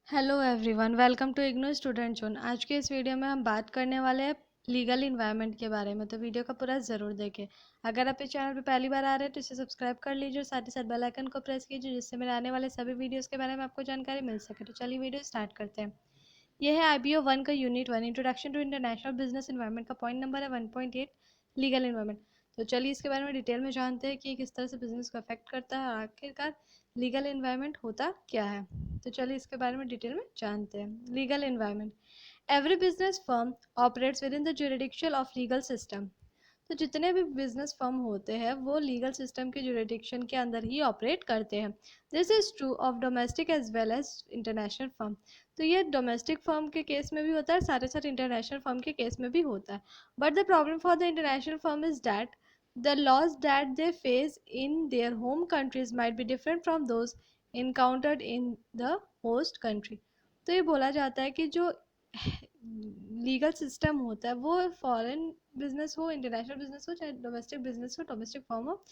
Hello everyone, welcome to IGNOU student zone. आज के इस वीडियो में हम बात करने वाले हैं लीगल इन्वायरमेंट के बारे में। तो वीडियो का पूरा ज़रूर देखें। अगर आप इस चैनल पर पहली बार आ रहे हैं तो इसे सब्सक्राइब कर लीजिए और साथ ही साथ बेल आइकन को प्रेस कीजिए, जिससे मेरे आने वाले सभी वीडियोस के बारे में आपको जानकारी मिल सके। तो चलिए वीडियो स्टार्ट करते हैं। यह है IBO 1 का unit 1 introduction to international business environment का पॉइंट नंबर है 1.8 लीगल इन्वायरमेंट। तो चलिए इसके बारे में डिटेल में जानते हैं कि किस तरह से बिजनेस को अफेक्ट करता है और आखिरकार लीगल इन्वायरमेंट होता क्या है। तो चलिए इसके बारे में डिटेल में जानते हैं। Legal environment, every business firm operates with in the jurisdiction of legal system. तो जितने भी बिजनेस फर्म होते हैं वो लीगल सिस्टम के जुरिडिक्शन के अंदर ही ऑपरेट करते हैं। This is true of domestic as well as international firm. तो ये डोमेस्टिक फर्म के केस में भी होता है, साथ ही साथ इंटरनेशनल फर्म के केस में भी होता है। But the problem for the international firm is that the laws that they face in their home countries might be different from those encountered in the host country। तो ये बोला जाता है कि जो लीगल सिस्टम होता है वो फॉरेन बिजनेस हो, इंटरनेशनल बिजनेस हो, चाहे डोमेस्टिक बिजनेस हो, डोमेस्टिक फर्म हो,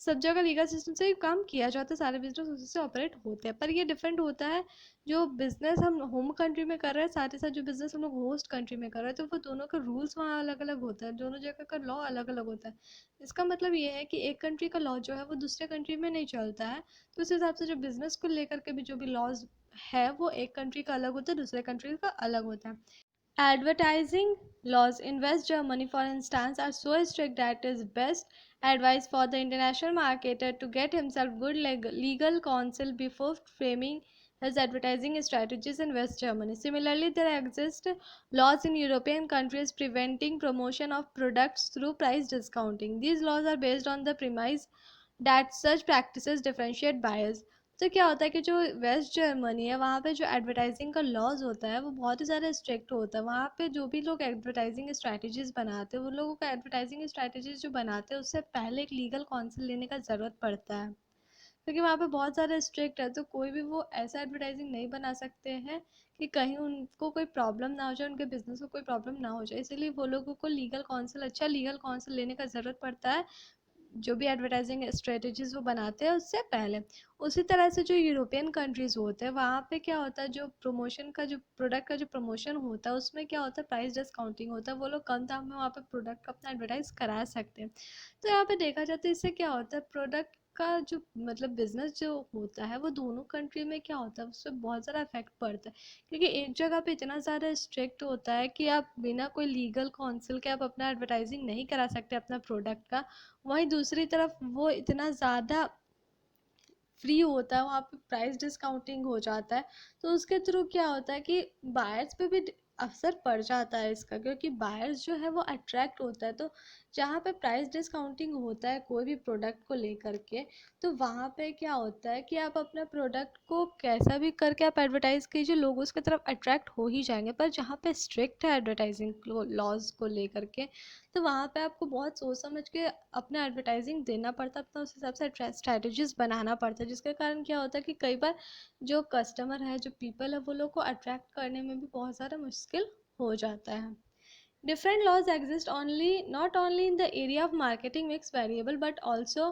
सब जगह लीगल सिस्टम से ही काम किया जाता है, सारे बिजनेस उसी से ऑपरेट होते हैं। पर ये डिफरेंट होता है जो बिजनेस हम होम कंट्री में कर रहे हैं, साथ ही साथ जो बिजनेस हम लोग होस्ट कंट्री में कर रहे हैं, तो वो दोनों का रूल्स वहाँ अलग अलग होता है, दोनों जगह का लॉ अलग अलग होता है। इसका मतलब ये है कि एक कंट्री का लॉ जो है वो दूसरे कंट्री में नहीं चलता है। तो उस हिसाब से जो बिजनेस को लेकर के भी जो भी लॉज है वो एक कंट्री का अलग होता है, दूसरे कंट्री का अलग होता है। Advertising laws in West Germany, for instance, are so strict that it is best advice for the international marketer to get himself good legal counsel before framing his advertising strategies in West Germany. Similarly, there exist laws in European countries preventing promotion of products through price discounting. These laws are based on the premise that such practices differentiate buyers. तो क्या होता है कि जो waste Germany है वहाँ पे जो एडवर्टाइजिंग का लॉज होता है वो बहुत ही ज़्यादा स्ट्रिक्ट होता है। वहाँ पे जो भी लोग एडवर्टाइजिंग स्ट्रैटेजीज बनाते हैं, उन लोगों को एडवर्टाइजिंग स्ट्रैटेजीज जो बनाते हैं उससे पहले एक लीगल काउंसिल लेने का ज़रूरत पड़ता है, क्योंकि वहाँ पे बहुत ज़्यादा स्ट्रिक्ट है। तो कोई भी वो ऐसा एडवर्टाइजिंग नहीं बना सकते हैं कि कहीं उनको कोई प्रॉब्लम ना हो जाए, उनके बिजनेस को कोई प्रॉब्लम ना हो जाए। इसीलिए वो लोगों को लीगल काउंसिल, अच्छा लीगल काउंसिल लेने का ज़रूरत पड़ता है जो भी एडवर्टाइजिंग स्ट्रेटजीज वो बनाते हैं उससे पहले। उसी तरह से जो यूरोपियन कंट्रीज़ होते हैं वहाँ पे क्या होता है, जो प्रमोशन का, जो प्रोडक्ट का जो प्रमोशन होता है उसमें क्या होता है, प्राइस डिस्काउंटिंग होता है। वो लोग कम दाम में वहाँ पे प्रोडक्ट का अपना एडवर्टाइज करा सकते हैं। तो यहाँ पे देखा जाता है इससे क्या होता है, प्रोडक्ट का जो मतलब बिजनेस जो होता है वो दोनों कंट्री में क्या होता है उससे बहुत ज़्यादा इफेक्ट पड़ता है, क्योंकि एक जगह पे इतना ज़्यादा स्ट्रिक्ट होता है कि आप बिना कोई लीगल काउंसिल के आप अपना एडवर्टाइजिंग नहीं करा सकते अपना प्रोडक्ट का। वहीं दूसरी तरफ वो इतना ज़्यादा फ्री होता है, वहाँ पे प्राइस डिस्काउंटिंग हो जाता है। तो उसके थ्रू क्या होता है कि बायर्स पे भी असर पड़ जाता है इसका, क्योंकि बायर्स जो है वो अट्रैक्ट होता है। तो जहाँ पे प्राइस डिस्काउंटिंग होता है कोई भी प्रोडक्ट को लेकर के, तो वहाँ पे क्या होता है कि आप अपने प्रोडक्ट को कैसा भी करके आप एडवर्टाइज़ कीजिए, लोग उसकी तरफ अट्रैक्ट हो ही जाएंगे। पर जहाँ पे स्ट्रिक्ट है एडवर्टाइजिंग लॉज को लेकर के, तो वहाँ पे आपको बहुत सोच समझ के अपना एडवर्टाइजिंग देना पड़ता है, अपना उस हिसाब से स्ट्रैटेजीज बनाना पड़ता है, जिसके कारण क्या होता है कि कई बार जो कस्टमर है, जो पीपल है, वो लोग को अट्रैक्ट करने में भी बहुत ज़्यादा मुश्किल हो जाता है। Different laws exist only not only in the area of marketing mix variable but also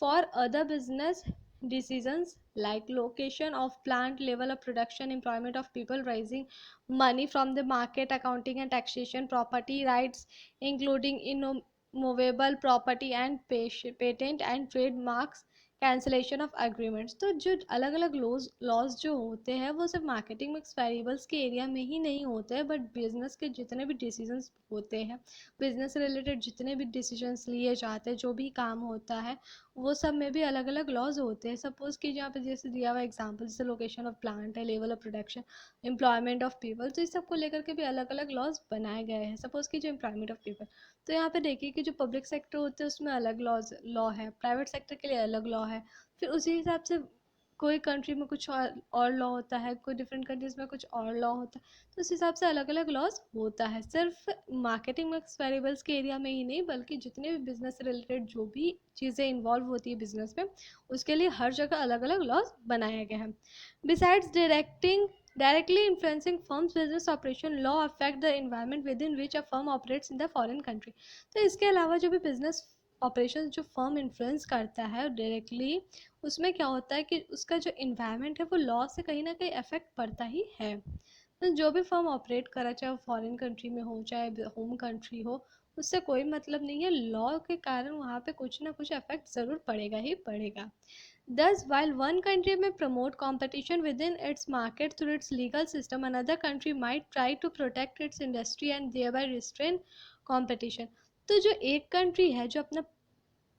for other business decisions like location of plant, level of production, employment of people, raising money from the market, accounting and taxation, property rights including immovable property and patent and trademarks, cancellation of agreements. तो जो अलग अलग laws जो होते हैं वो सिर्फ marketing mix variables के एरिया में ही नहीं होते हैं, बट बिजनेस के जितने भी डिसीजंस होते हैं, बिजनेस से रिलेटेड जितने भी डिसीजंस लिए जाते हैं, जो भी काम होता है, वो सब में भी अलग अलग लॉज होते हैं। सपोज़ कि यहाँ पे जैसे दिया हुआ एग्जांपल, जैसे लोकेशन ऑफ प्लांट है, level of production, employment of people, तो इस सब को लेकर के भी अलग अलग लॉज बनाए गए हैं। सपोज़ कि जो एम्प्लॉयमेंट ऑफ पीपल, तो यहाँ पे देखिए कि जो पब्लिक सेक्टर होते हैं उसमें अलग लॉ है, प्राइवेट सेक्टर के लिए अलग लॉ है। फिर उसी हिसाब से कोई कंट्री में कुछ और लॉ होता है, कोई डिफरेंट कंट्रीज में कुछ और लॉ होता है। तो उस हिसाब से अलग अलग लॉज होता है, सिर्फ मार्केटिंग मिक्स वेरिएबल्स के एरिया में ही नहीं, बल्कि जितने भी बिजनेस से रिलेटेड जो भी चीज़ें इन्वॉल्व होती है बिजनेस में, उसके लिए हर जगह अलग अलग लॉज बनाए गए हैं। Besides directly influencing firms business operation, law affect the environment within which a firm operates in the foreign country। तो इसके अलावा जो भी बिजनेस ऑपरेशन जो फर्म इन्फ्लुएंस करता है डायरेक्टली, उसमें क्या होता है कि उसका जो इन्वायरमेंट है वो लॉ से कहीं ना कहीं अफेक्ट पड़ता ही है। तो जो भी फर्म ऑपरेट करा, चाहे वो फॉरेन कंट्री में हो चाहे होम कंट्री हो, उससे कोई मतलब नहीं है, लॉ के कारण वहाँ पे कुछ ना कुछ अफेक्ट ज़रूर पड़ेगा ही पड़ेगा। Thus, while one country may promote competition within its market through its legal system, another country might try to protect its industry and thereby restrain competition. तो जो एक कंट्री है जो अपना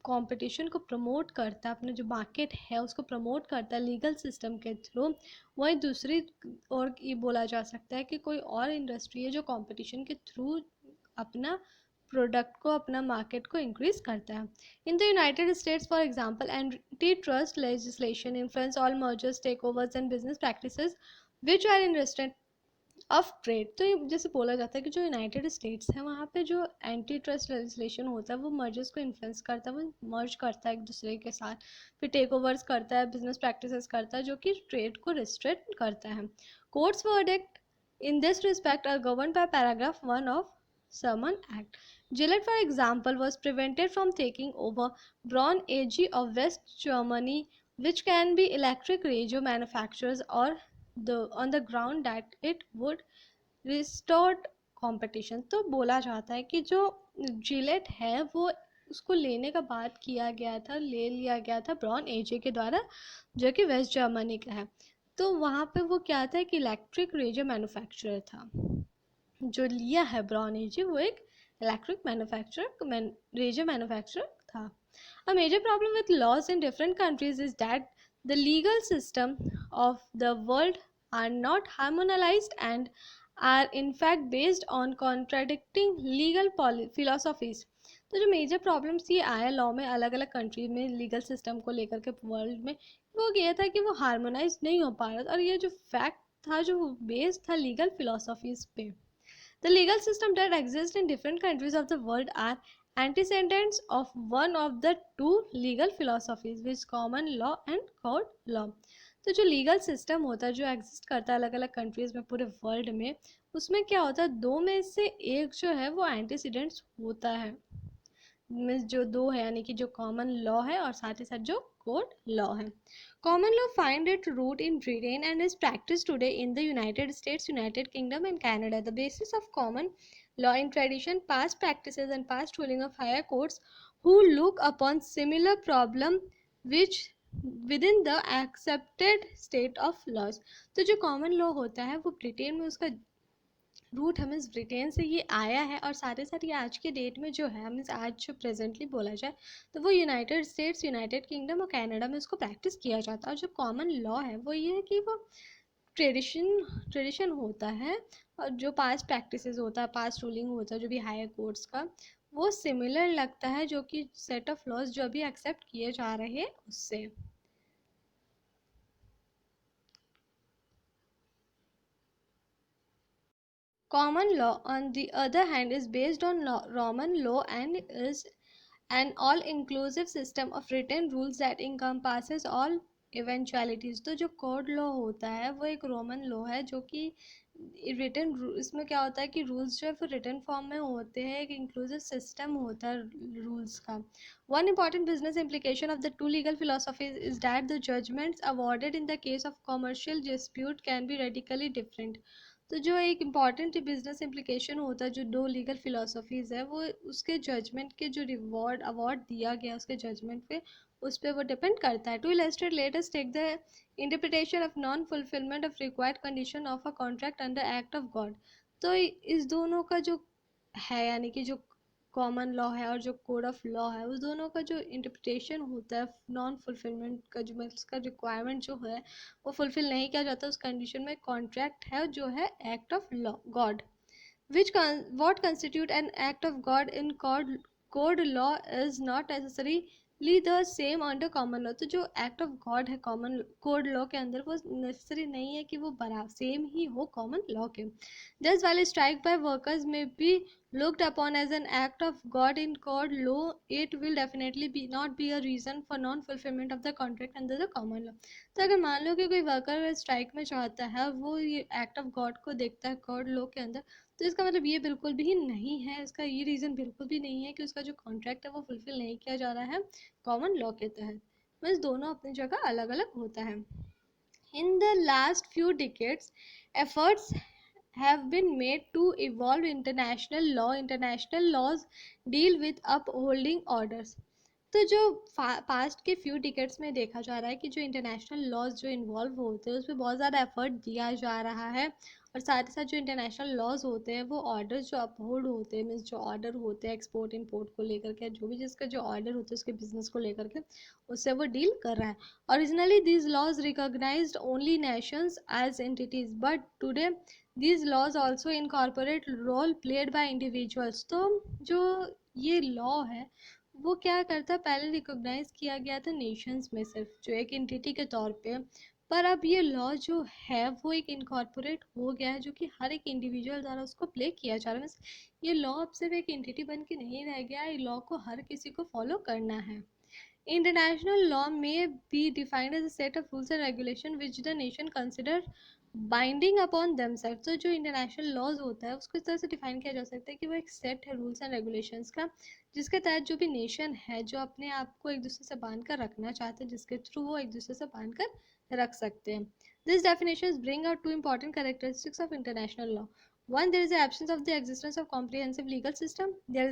कंपटीशन को प्रमोट करता है, अपना जो मार्केट है उसको प्रमोट करता है लीगल सिस्टम के थ्रू, वहीं दूसरी और ये बोला जा सकता है कि कोई और इंडस्ट्री है जो कंपटीशन के थ्रू अपना प्रोडक्ट को, अपना मार्केट को इंक्रीज करता है। In the United States for example, anti trust legislation influence all mergers, takeovers and business practices which are in of trade. तो ये जैसे बोला जाता है कि जो यूनाइटेड स्टेट्स है वहाँ पे जो एंटी ट्रस्ट लेजिस्लेशन होता है वो मर्जर्स को इन्फ्लुएंस करता है, वो मर्ज करता है एक दूसरे के साथ, फिर टेक ओवर्स करता है, बिजनेस प्रैक्टिसेस करता है जो कि ट्रेड को रिस्ट्रिक्ट करता है। Courts verdict in this respect are govern by paragraph 1 of Sherman Act. Gillette, for example, was prevented from taking over Braun AG of West Germany, which can be electric radio manufacturers, or on the ground that it would restored competition. तो बोला जाता है कि जो Gillette है वो उसको लेने का बात किया गया था, ले लिया गया था ब्राउन एजे के द्वारा, जो कि वेस्ट जर्मनी का है। तो वहाँ पे वो क्या था कि इलेक्ट्रिक रेजर मैन्युफैक्चरर था, जो लिया है ब्राउन एजे वो एक इलेक्ट्रिक रेजर मैन्युफैक्चरर था। A major problem with laws in different countries is that the legal system of the world are not harmonized and are in fact based on contradicting legal philosophies. तो जो major problems ये आया law में अलग अलग country में legal system को लेकर के वर्ल्ड में, वो ये था कि वो हार्मोनाइज नहीं हो पा रहा था, और ये जो फैक्ट था जो बेस्ड था लीगल फिलोसफीज पे। The legal system that exist in different countries of the world are antecedents of one of the two legal philosophies, which common law and court law. तो जो लीगल सिस्टम होता है जो exist करता है अलग अलग कंट्रीज में पूरे वर्ल्ड में, उसमें क्या होता है, दो में से एक जो है वो एंटीसीडेंट्स होता है, मीन्स जो दो है यानी कि जो कॉमन लॉ है और साथ ही साथ जो कोर्ट लॉ है। Common law find its root in Britain and is practiced today in the United States, United Kingdom and Canada. The basis of common law in tradition, past practices and past ruling of higher courts who look upon similar problem which within the accepted state of laws. तो जो common law होता है वो Britain में उसका root हमें Britain से ये आया है, और साथ ही साथ ये आज के डेट में जो है मीन्स आज जो प्रेजेंटली बोला जाए तो वो यूनाइटेड स्टेट्स, यूनाइटेड किंगडम और कनाडा में उसको प्रैक्टिस किया जाता है। और जो कॉमन लॉ है वो ये है कि वो ट्रेडिशन होता है, और जो पास्ट प्रैक्टिसेस होता है, पास्ट रूलिंग होता है जो भी हायर कोर्ट्स का, वो सिमिलर लगता है जो कि सेट ऑफ लॉज जो अभी एक्सेप्ट किए जा रहे हैं उससे। Common law, on the other hand, is based on Roman law and is an all-inclusive system of written rules that encompasses all eventualities. तो जो कोड लॉ होता है वो एक रोमन लॉ है जो कि रिटन, इसमें क्या होता है कि रूल्स जो है वो रिटन फॉर्म में होते हैं, एक इंक्लूसिव सिस्टम होता है रूल्स का। One important business implication of the two legal philosophies is that the judgments awarded in the case of commercial dispute can be radically different. तो जो एक इम्पॉर्टेंट बिजनेस इम्प्लीकेशन होता है जो दो लीगल फिलोसफीज़ है वो उसके जजमेंट के जो रिवॉर्ड अवार्ड दिया गया उसके जजमेंट पे, उस पर वो डिपेंड करता है। To illustrate let us take the interpretation of non fulfilment of required condition of a contract under act of God. तो इस दोनों का जो है यानी कि जो कॉमन लॉ है और जो कोड ऑफ लॉ है उस दोनों का जो इंटरप्रिटेशन होता है नॉन फुलफिलमेंट का, जो उसका रिक्वायरमेंट जो है वो फुलफिल नहीं किया जाता उस कंडीशन में, कॉन्ट्रैक्ट है जो है act of law God, which what constitute an act of God in code law is not necessarily the same under common law. तो जो act of God है common code law के अंदर वो necessary नहीं है कि वो बराबर सेम ही हो common law के। Thus while strike by workers may be looked upon as an act of God in court law, it will definitely be not be a reason for non-fulfillment of the contract under the common law. तो अगर मान लो कि कोई worker strike में चाहता है, वो ये एक्ट ऑफ गॉड को देखता है कोर्ट लॉ के अंदर, तो इसका मतलब ये बिल्कुल भी नहीं है, इसका ये रीज़न बिल्कुल भी नहीं है कि उसका जो कॉन्ट्रैक्ट है वो फुलफिल नहीं किया जा रहा है कॉमन लॉ के तहत। बस दोनों अपनी जगह अलग अलग होता है। In the last few decades, efforts have been made to evolve international law. International laws deal with upholding orders. तो जो पास्ट के फ्यू डिकेट्स में देखा जा रहा है कि जो इंटरनेशनल लॉज जो इन्वॉल्व होते हैं उसमें बहुत ज़्यादा एफर्ट दिया जा रहा है, और साथ ही साथ जो इंटरनेशनल लॉज होते हैं वो ऑर्डर्स जो अपहोल्ड होते हैं, मीन्स जो ऑर्डर होते हैं एक्सपोर्ट इंपोर्ट को लेकर के, जो भी जिसका जो ऑर्डर होते हैं उसके बिजनेस को लेकर के, उससे वो डील कर रहा है। Originally these laws recognised only nations as entities, but today these laws also incorporate role played by individuals। तो जो ये लॉ है वो क्या करता है, पहले रिकॉग्नाइज किया गया था नेशंस में सिर्फ जो एक एंटिटी के तौर पे, पर अब ये लॉ जो है वो एक इनकॉर्पोरेट हो गया है जो कि हर एक इंडिविजुअल द्वारा उसको प्ले किया जा रहा है। ये लॉ अब सिर्फ एक एंटिटी बन के नहीं रह गया, ये लॉ को हर किसी को फॉलो करना है। International law may be defined as a set of rules and regulations which the nation consider binding upon themselves। तो जो इंटरनेशनल लॉज होता है उसको इस तरह से डिफाइन किया जा सकता है कि वो एक सेट है रूल्स एंड रेगुलेशंस का, जिसके तहत जो भी नेशन है जो अपने आप को एक दूसरे से बांध कर रखना चाहते हैं, जिसके थ्रू वो एक दूसरे से बांध कर रख सकते हैं। This definitions bring out two important characteristics of international law. One, there is the absence of the existence of comprehensive legal system. There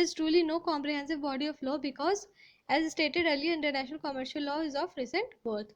is truly no comprehensive body of law because, as stated earlier, international commercial law is of recent birth।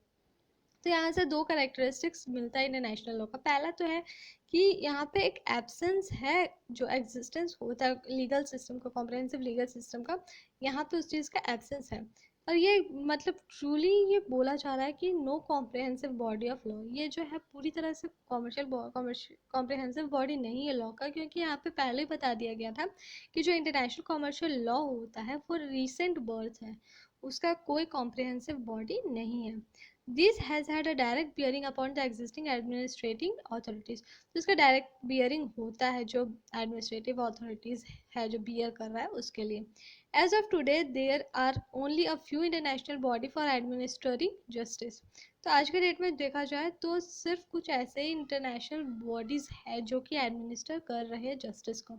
तो यहाँ से दो characteristics मिलता है international law का। पहला तो है कि यहाँ पे एक एब्सेंस है, जो एग्जिस्टेंस होता है लीगल सिस्टम का, कॉम्प्रहेंसिव लीगल सिस्टम का, यहाँ पे उस चीज़ का एब्सेंस है। और ये मतलब ट्रूली ये बोला जा रहा है कि no comprehensive body of law, ये जो है पूरी तरह से कॉम्प्रहेंसिव बॉडी नहीं है लॉ का, क्योंकि यहाँ पे पहले ही बता दिया गया था कि जो इंटरनेशनल कॉमर्शियल लॉ होता है वो रिसेंट बर्थ है, उसका कोई कॉम्प्रहेंसिव बॉडी नहीं है। This has had a direct bearing upon the existing administrating authorities। तो इसका डायरेक्ट बियरिंग होता है जो एडमिनिस्ट्रेटिव अथॉरिटीज़ है जो बियर कर रहा है उसके लिए। As of today, there are only a few international body for administering justice। तो आज के डेट में देखा जाए तो सिर्फ कुछ ऐसे ही इंटरनेशनल बॉडीज़ है जो कि एडमिनिस्टर कर रहे हैं जस्टिस को।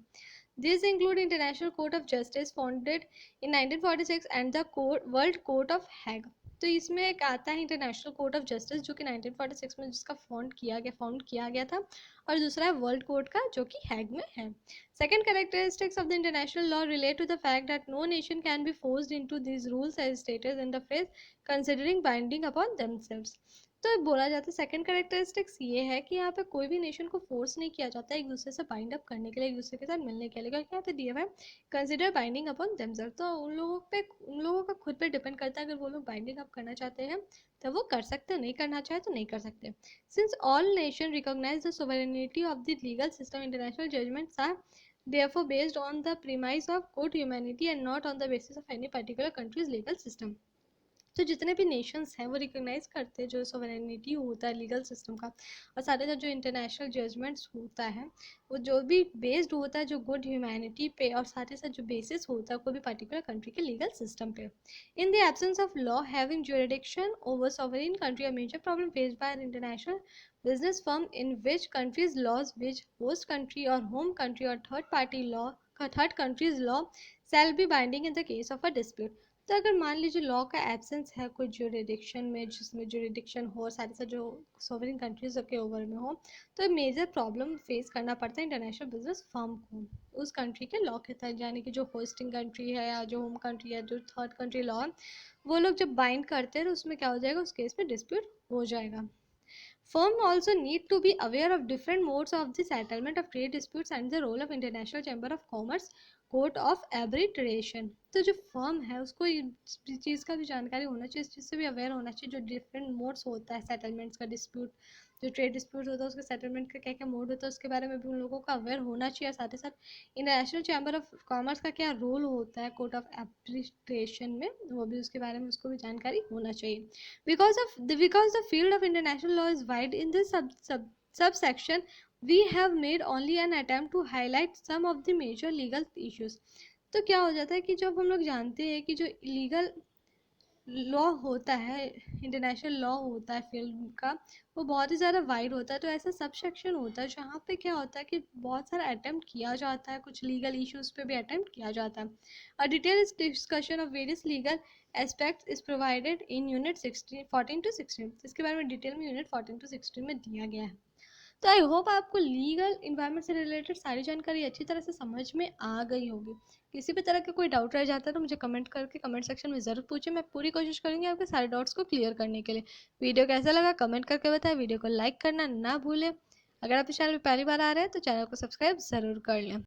These include International Court of Justice founded in 1946 and the World Court of Hague। तो इसमें एक आता है इंटरनेशनल कोर्ट ऑफ जस्टिस जो कि 1946 में जिसका फाउंड किया गया था, और दूसरा है वर्ल्ड कोर्ट का जो कि हैग में है। Second characteristics of the international law relate to the fact that no nation can be forced into these rules as stated in the phrase considering binding upon themselves. तो बोला जाता है second characteristics ये है कि यहाँ पे कोई भी नेशन को फोर्स नहीं किया जाता एक दूसरे से बाइंड अप करने के लिए, एक दूसरे के साथ मिलने के लिए, क्योंकि यहाँ पे दिया हुआ है कंसिडर बाइंडिंग अपॉन देमसेल्फ। तो उन लोगों का खुद पे डिपेंड करता है, अगर वो लोग बाइंडिंग अप करना चाहते हैं तो वो कर सकते हैं, नहीं करना चाहे तो नहीं कर सकते। Since all nation recognise the sovereignty of the legal system, international judgments are therefore based on the premise of good humanity and not on the basis of any particular country's legal system। तो जितने भी Nations हैं वो recognise करते हैं जो sovereignty होता है लीगल सिस्टम का, और साथ ही साथ जो इंटरनेशनल जजमेंट्स होता है वो जो भी बेस्ड होता है जो गुड ह्यूमैनिटी पे, और साथ ही साथ जो बेसिस होता है कोई भी पर्टिकुलर कंट्री के लीगल सिस्टम पे। In the absence of law having jurisdiction over sovereign country, a major problem faced by an international business firm in which country's laws, which host country or home country or third country's law shall be binding in the case of a dispute। तो अगर मान लीजिए law का absence है कोई jurisdiction में, जिसमें jurisdiction हो और साथ ही साथ जो सोवरेन कंट्रीज के ओवर में हो, तो मेजर प्रॉब्लम फेस करना पड़ता है इंटरनेशनल बिजनेस फर्म को उस कंट्री के लॉ के तहत, यानी कि जो होस्टिंग कंट्री है या जो होम कंट्री है, जो थर्ड कंट्री लॉ है, वो लोग जब बाइंड करते हैं तो उसमें क्या हो जाएगा, उस केस में डिस्प्यूट हो जाएगा। Firm also need to be aware of different modes of the settlement of trade disputes and the role of International Chamber of Commerce Court of Arbitration। तो जो फर्म है उसको इस चीज़ का भी जानकारी होना चाहिए, इस चीज़ से भी अवेयर होना चाहिए जो डिफरेंट मोड्स होता है सेटलमेंट्स का, डिस्प्यूट जो ट्रेड डिस्प्यूट होता है उसके सेटलमेंट का क्या क्या मोड होता है उसके बारे में भी उन लोगों को अवेयर होना चाहिए। साथ ही साथ इंटरनेशनल चैम्बर ऑफ कॉमर्स का क्या रोल होता है कोर्ट ऑफ एप्लीकेशन में, वो भी उसके बारे में उसको भी जानकारी होना चाहिए। because the field of international law is wide, in this subsection we have made only an attempt to highlight some of the major legal issues. तो क्या हो जाता है कि जब हम लोग जानते हैं कि जो लीगल लॉ होता है, इंटरनेशनल लॉ होता है फिल्म का, वो बहुत ही ज़्यादा वाइड होता है। तो ऐसा सब सेक्शन होता है जहाँ पे क्या होता है कि बहुत सारा अटेम्प्ट किया जाता है, कुछ लीगल इश्यूज पे भी अटेम्प्ट किया जाता है। A detail discussion of various legal aspects is provided in unit 16 14 to 16। इसके बारे में डिटेल में यूनिट 14 टू 16 में दिया गया है। तो आई होप आपको लीगल इन्वायरमेंट से रिलेटेड सारी जानकारी अच्छी तरह से समझ में आ गई होगी। किसी भी तरह का कोई डाउट रह जाता है तो मुझे कमेंट करके कमेंट सेक्शन में ज़रूर पूछे। मैं पूरी कोशिश करूँगी आपके सारे डाउट्स को क्लियर करने के लिए। वीडियो कैसा लगा कमेंट करके बताएं। वीडियो को लाइक करना ना भूलें। अगर आप इस चैनल पर पहली बार आ रहे हैं तो चैनल को सब्सक्राइब ज़रूर कर लें।